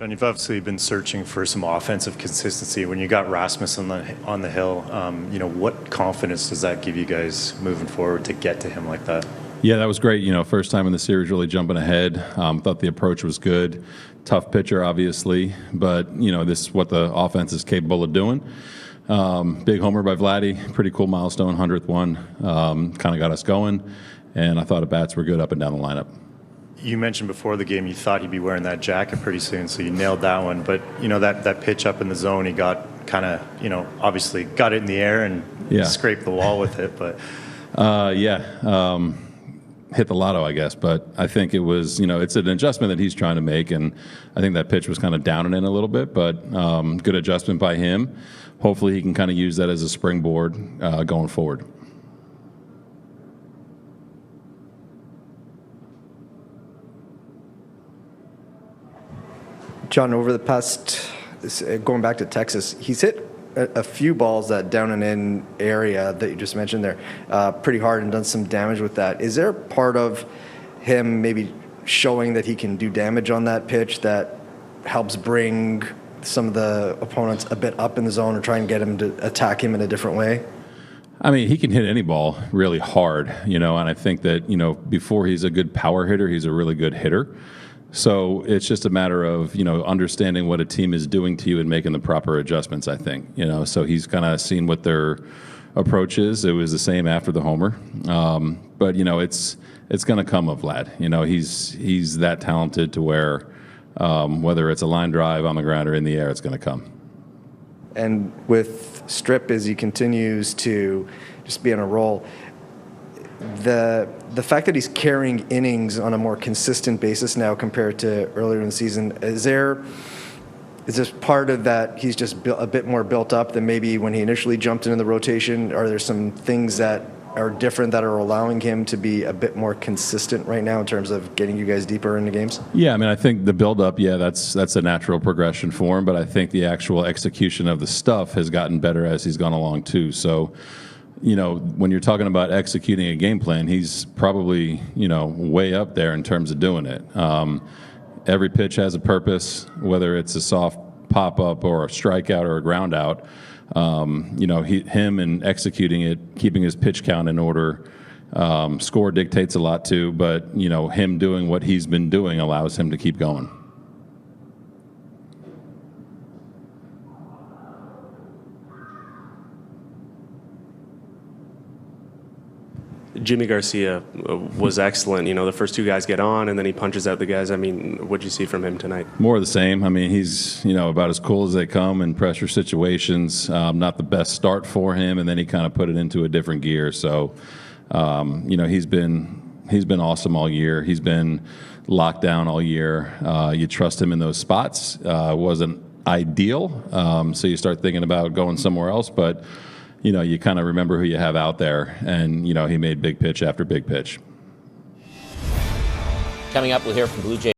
John, you've obviously been searching for some offensive consistency. When you got Rasmus on the hill, what confidence does that give you guys moving forward to get to him like that? Yeah, that was great. First time in the series really jumping ahead. Thought the approach was good. Tough pitcher, obviously, but, this is what the offense is capable of doing. Big homer by Vladdy, pretty cool milestone, 100th one. Kind of got us going, and I thought at bats were good up and down the lineup. You mentioned before the game you thought he'd be wearing that jacket pretty soon, so you nailed that one. But, that pitch up in the zone, he got kind of, obviously got it in the air and scraped the wall with it. But hit the lotto, I guess. But I think it was, it's an adjustment that he's trying to make, and I think that pitch was kind of down and in a little bit, but good adjustment by him. Hopefully he can kind of use that as a springboard going forward. John, over the past, going back to Texas, he's hit a few balls that down and in area that you just mentioned there pretty hard and done some damage with that. Is there part of him maybe showing that he can do damage on that pitch that helps bring some of the opponents a bit up in the zone or try and get him to attack him in a different way? I mean, he can hit any ball really hard, and I think that, before he's a good power hitter, he's a really good hitter. So it's just a matter of, understanding what a team is doing to you and making the proper adjustments, I think. So he's kind of seen what their approach is. It was the same after the homer. But, it's going to come of Vlad. He's that talented to where whether it's a line drive on the ground or in the air, it's going to come. And with Strip, as he continues to just be on a roll, the fact that he's carrying innings on a more consistent basis now compared to earlier in the season, is this part of that he's just a bit more built up than maybe when he initially jumped into the rotation? Are there some things that are different that are allowing him to be a bit more consistent right now in terms of getting you guys deeper into games? Yeah, I mean, I think the build-up, that's a natural progression for him, but I think the actual execution of the stuff has gotten better as he's gone along too. So, when you're talking about executing a game plan, he's probably, way up there in terms of doing it. Every pitch has a purpose, whether it's a soft pop-up or a strikeout or a ground out. Him and executing it, keeping his pitch count in order, score dictates a lot too, but, him doing what he's been doing allows him to keep going. Jimmy Garcia was excellent. The first two guys get on, and then he punches out the guys. I mean, what'd you see from him tonight? More of the same. I mean, he's, about as cool as they come in pressure situations. Not the best start for him, and then he kind of put it into a different gear. So, he's been awesome all year. He's been locked down all year. You trust him in those spots. Wasn't ideal, so you start thinking about going somewhere else, but you kind of remember who you have out there, and, he made big pitch after big pitch. Coming up, we'll hear from Blue Jays